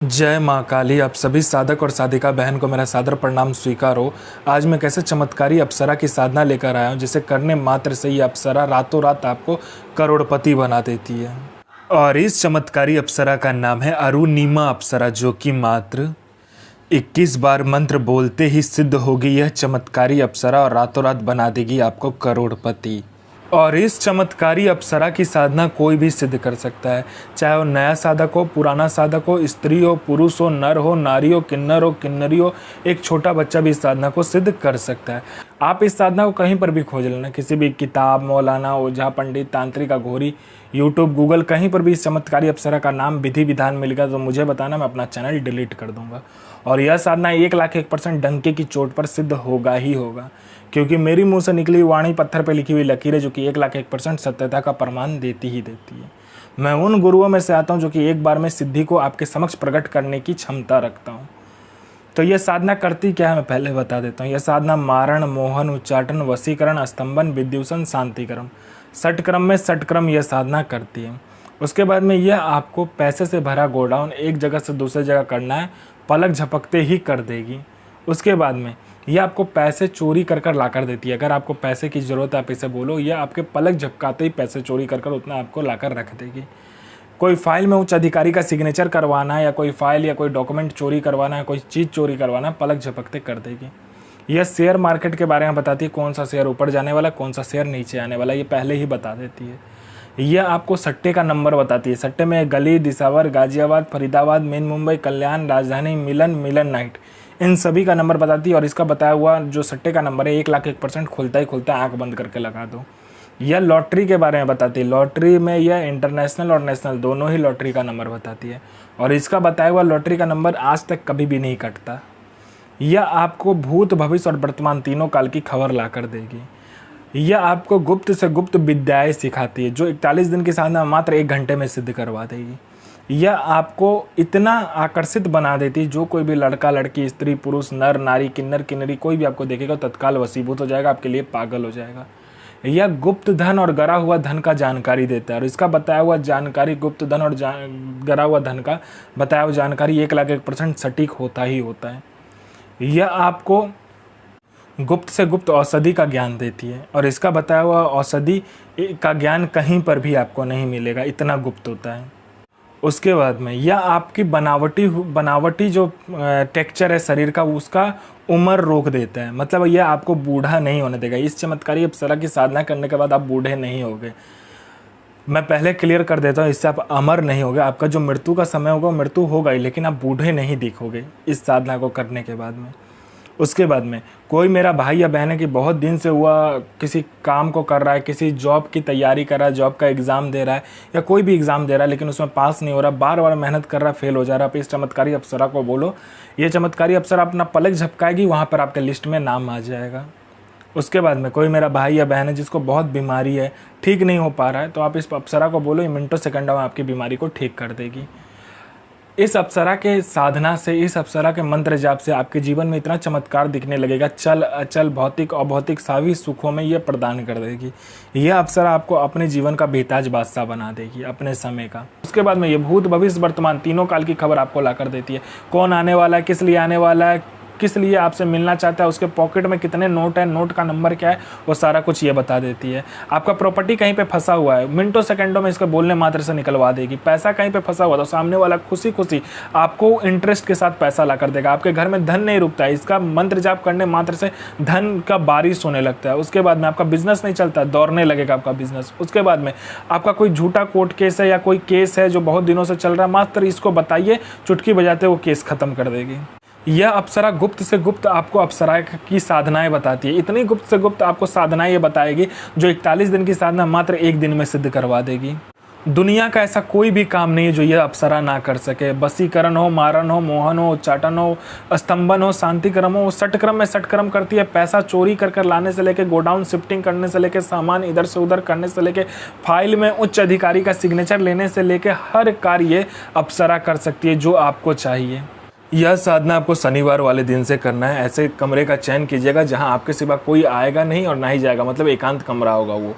जय माँ काली। आप सभी साधक और साधिका बहन को मेरा सादर प्रणाम स्वीकार हो। आज मैं कैसे चमत्कारी अप्सरा की साधना लेकर आया हूँ जिसे करने मात्र से ही अप्सरा रातों रात आपको करोड़पति बना देती है। और इस चमत्कारी अप्सरा का नाम है अरुणिमा अप्सरा, जो कि मात्र 21 बार मंत्र बोलते ही सिद्ध होगी यह चमत्कारी अप्सरा और रातों रात बना देगी आपको करोड़पति। और इस चमत्कारी अप्सरा की साधना कोई भी सिद्ध कर सकता है, चाहे वो नया साधक हो, पुराना साधक हो, स्त्री हो, पुरुष हो, नर हो, नारी हो, किन्नर हो, किन्नरी हो, एक छोटा बच्चा भी इस साधना को सिद्ध कर सकता है। आप इस साधना को कहीं पर भी खोज लेना, किसी भी किताब, मौलाना, ओझा, पंडित, तांत्रिक, अघोरी, यूट्यूब, गूगल, कहीं पर भी इस चमत्कारी अप्सरा का नाम, विधि विधान मिलेगा तो मुझे बताना, मैं अपना चैनल डिलीट कर दूंगा। और यह साधना 1,01% डंके की चोट पर सिद्ध होगा ही होगा, क्योंकि मेरी मुंह से निकली वाणी पत्थर पर लिखी हुई लकीरें जो कि 1,01% सत्यता का प्रमाण देती ही देती है। मैं उन गुरुओं में से आता हूं जो कि एक बार में सिद्धि को आपके समक्ष प्रकट करने की क्षमता रखता हूं। तो यह साधना करती क्या है मैं पहले बता देता हूँ। यह साधना मारण, मोहन, उच्चाटन, वशीकरण, स्तंभन, विद्युषण, शांतिक्रम, षटक्रम में षटक्रम यह साधना करती है। उसके बाद में यह आपको पैसे से भरा गोडाउन एक जगह से दूसरी जगह करना है, पलक झपकते ही कर देगी। उसके बाद में यह आपको पैसे चोरी कर कर ला कर देती है। अगर आपको पैसे की ज़रूरत है आप इसे बोलो, यह आपके पलक झपकाते ही पैसे चोरी कर कर उतना आपको ला कर रख देगी। कोई फाइल में उच्च अधिकारी का सिग्नेचर करवाना है, या कोई फाइल या कोई डॉक्यूमेंट चोरी करवाना है, कोई चीज़ चोरी करवाना है, पलक झपकते कर देगी। यह शेयर मार्केट के बारे में बताती है, कौन सा शेयर ऊपर जाने वाला, कौन सा शेयर नीचे आने वाला, ये पहले ही बता देती है। यह आपको सट्टे का नंबर बताती है। सट्टे में गली, दिसावर, गाजियाबाद, फरीदाबाद, मेन मुंबई, कल्याण, राजधानी, मिलन, मिलन नाइट, इन सभी का नंबर बताती है। और इसका बताया हुआ जो सट्टे का नंबर है 1,01% खुलता ही खुलता है, आँख बंद करके लगा दो। यह लॉटरी के बारे में बताती है। लॉटरी में यह इंटरनेशनल और नेशनल दोनों ही लॉटरी का नंबर बताती है। और इसका बताया हुआ लॉटरी का नंबर आज तक कभी भी नहीं कटता। यह आपको भूत, भविष्य और वर्तमान तीनों काल की खबर ला कर देगी। यह आपको गुप्त से गुप्त विद्याएं सिखाती है, जो 41 दिन की साधना मात्र 1 घंटे में सिद्ध करवा देगी। यह आपको इतना आकर्षित बना देती है, जो कोई भी लड़का, लड़की, स्त्री, पुरुष, नर, नारी, किन्नर, किन्नरी कोई भी आपको देखेगा तत्काल वशीभूत हो जाएगा, आपके लिए पागल हो जाएगा। यह गुप्त धन और गरा हुआ धन का जानकारी देता है। और इसका बताया हुआ जानकारी, गुप्त धन और गरा हुआ धन का बताया हुआ जानकारी 1,01% सटीक होता ही होता है। यह आपको गुप्त से गुप्त औषधि का ज्ञान देती है। और इसका बताया हुआ औषधि का ज्ञान कहीं पर भी आपको नहीं मिलेगा, इतना गुप्त होता है। उसके बाद में यह आपकी बनावटी जो टेक्सचर है शरीर का, उसका उम्र रोक देता है। मतलब यह आपको बूढ़ा नहीं होने देगा। इस चमत्कारी अप्सरा की साधना करने के बाद आप बूढ़े नहीं होगे। मैं पहले क्लियर कर देता हूँ, इससे आप अमर नहीं होगे। आपका जो मृत्यु का समय होगा मृत्यु होगा ही, लेकिन आप बूढ़े नहीं दिखोगे इस साधना को करने के बाद में। उसके बाद में कोई मेरा भाई या बहन है कि बहुत दिन से हुआ किसी काम को कर रहा है, किसी जॉब की तैयारी कर रहा है, जॉब का एग्ज़ाम दे रहा है या कोई भी एग्ज़ाम दे रहा है, लेकिन उसमें पास नहीं हो रहा, बार बार मेहनत कर रहा, फेल हो जा रहा है। आप इस चमत्कारी अप्सरा को बोलो, ये चमत्कारी अप्सरा अपना पलक झपकाएगी, वहाँ पर आपके लिस्ट में नाम आ जाएगा। उसके बाद में कोई मेरा भाई या बहन है जिसको बहुत बीमारी है, ठीक नहीं हो पा रहा है, तो आप इस अप्सरा को बोलो, ये मिनटों सेकंडों में आपकी बीमारी को ठीक कर देगी। इस अप्सरा के साधना से, इस अप्सरा के मंत्र जाप से आपके जीवन में इतना चमत्कार दिखने लगेगा, चल अचल, भौतिक अभौतिक सभी सुखों में यह प्रदान कर देगी। यह अप्सरा आपको अपने जीवन का बेताज बादशाह बना देगी, अपने समय का। उसके बाद में ये भूत, भविष्य, वर्तमान तीनों काल की खबर आपको ला कर देती है। कौन आने वाला है, किस लिए आने वाला है, किस लिए आपसे मिलना चाहता है, उसके पॉकेट में कितने नोट है, नोट का नंबर क्या है, वो सारा कुछ ये बता देती है। आपका प्रॉपर्टी कहीं पे फंसा हुआ है, मिनटों सेकंडों में इसको बोलने मात्र से निकलवा देगी। पैसा कहीं पे फंसा हुआ तो सामने वाला खुशी खुशी आपको इंटरेस्ट के साथ पैसा ला कर देगा। आपके घर में धन नहीं रुकता है, इसका मंत्र जाप करने मात्र से धन का बारिश होने लगता है। उसके बाद में आपका बिजनेस नहीं चलता, दौड़ने लगेगा आपका बिजनेस। उसके बाद में आपका कोई झूठा कोर्ट केस है या कोई केस है जो बहुत दिनों से चल रहा है, मात्र इसको बताइए, चुटकी बजाते वो केस खत्म कर देगी। यह अप्सरा गुप्त से गुप्त आपको अप्सरा की साधनाएं बताती है। इतनी गुप्त से गुप्त आपको साधनाएं ये बताएगी जो 41 दिन की साधना मात्र 1 दिन में सिद्ध करवा देगी। दुनिया का ऐसा कोई भी काम नहीं है जो यह अप्सरा ना कर सके। वशीकरण हो, मारण हो, मोहन हो, उच्चाटन हो, स्तंभन हो, शांतिक्रम हो, षटक्रम में षटक्रम करती है। पैसा चोरी कर कर लाने से लेके, गोडाउन शिफ्टिंग करने से लेके, सामान इधर से उधर करने से लेके, फाइल में उच्च अधिकारी का सिग्नेचर लेने से लेके, हर कार्य अप्सरा कर सकती है जो आपको चाहिए। यह साधना आपको शनिवार वाले दिन से करना है। ऐसे कमरे का चयन कीजिएगा जहां आपके सिवा कोई आएगा नहीं और ना ही जाएगा, मतलब एकांत कमरा होगा वो।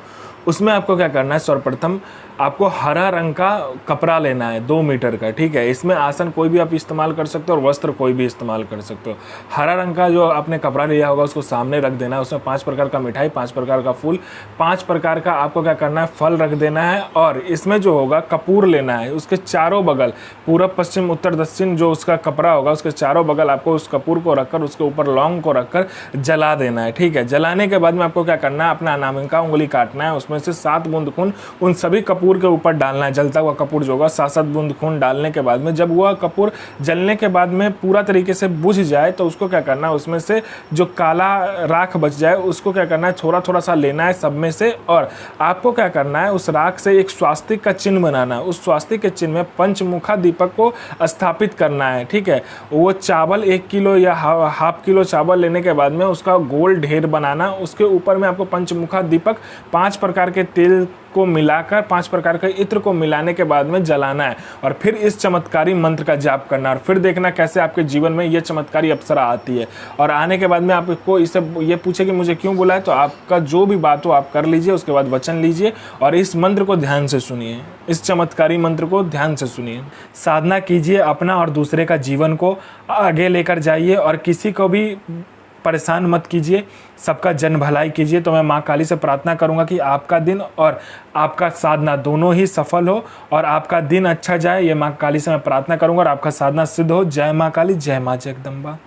उसमें आपको क्या करना है, सर्वप्रथम आपको हरा रंग का कपड़ा लेना है 2 मीटर का, ठीक है। इसमें आसन कोई भी आप इस्तेमाल कर सकते हो और वस्त्र कोई भी इस्तेमाल कर सकते हो। हरा रंग का जो आपने कपड़ा लिया होगा उसको सामने रख देना है। उसमें 5 प्रकार का मिठाई, 5 प्रकार का फूल, 5 प्रकार का आपको क्या करना है, फल रख देना है। और इसमें जो होगा कपूर लेना है, उसके चारों बगल, पूरब पश्चिम उत्तर दक्षिण जो उसका कपड़ा होगा उसके चारों बगल आपको उस कपूर को रखकर उसके ऊपर लौंग को रखकर जला देना है, ठीक है। जलाने के बाद में आपको क्या करना है, अपना अनामिका उंगली काटना है, उसमें से 7 बूंद खून उन सभी कपूर के ऊपर डालना है। जलता हुआ कपूर जो होगा 7-7 बूंद खून डालने के बाद में जब वह कपूर जलने के बाद में पूरा तरीके से बुझ जाए तो उसको क्या करना है, उसमें से जो काला राख बच जाए उसको क्या करना है, थोड़ा थोड़ा सा लेना है सब में से, और आपको क्या करना है, उस राख से एक स्वास्तिक का चिन्ह बनाना है। उस स्वास्तिक के चिन्ह में पंचमुखा दीपक को स्थापित करना है, ठीक है। वो चावल 1 किलो या हाफ किलो चावल लेने के बाद में उसका गोल ढेर बनाना, उसके ऊपर में आपको पंचमुखा दीपक 5 प्रकार के तेल को मिलाकर 5 प्रकार के इत्र को मिलाने के बाद में जलाना है, और फिर इस चमत्कारी मंत्र का जाप करना, और फिर देखना कैसे आपके जीवन में ये चमत्कारी अप्सरा आती है। और आने के बाद में आपको इसे ये पूछे कि मुझे क्यों बुलाए, तो आपका जो भी बात हो आप कर लीजिए, उसके बाद वचन लीजिए और इस मंत्र को ध्यान से सुनिए, इस चमत्कारी मंत्र को ध्यान से सुनिए। साधना कीजिए, अपना और दूसरे का जीवन को आगे लेकर जाइए और किसी को भी परेशान मत कीजिए, सबका जन भलाई कीजिए। तो मैं माँ काली से प्रार्थना करूंगा कि आपका दिन और आपका साधना दोनों ही सफल हो और आपका दिन अच्छा जाए। ये माँ काली से मैं प्रार्थना करूंगा और आपका साधना सिद्ध हो। जय माँ काली, जय माँ जगदम्बा।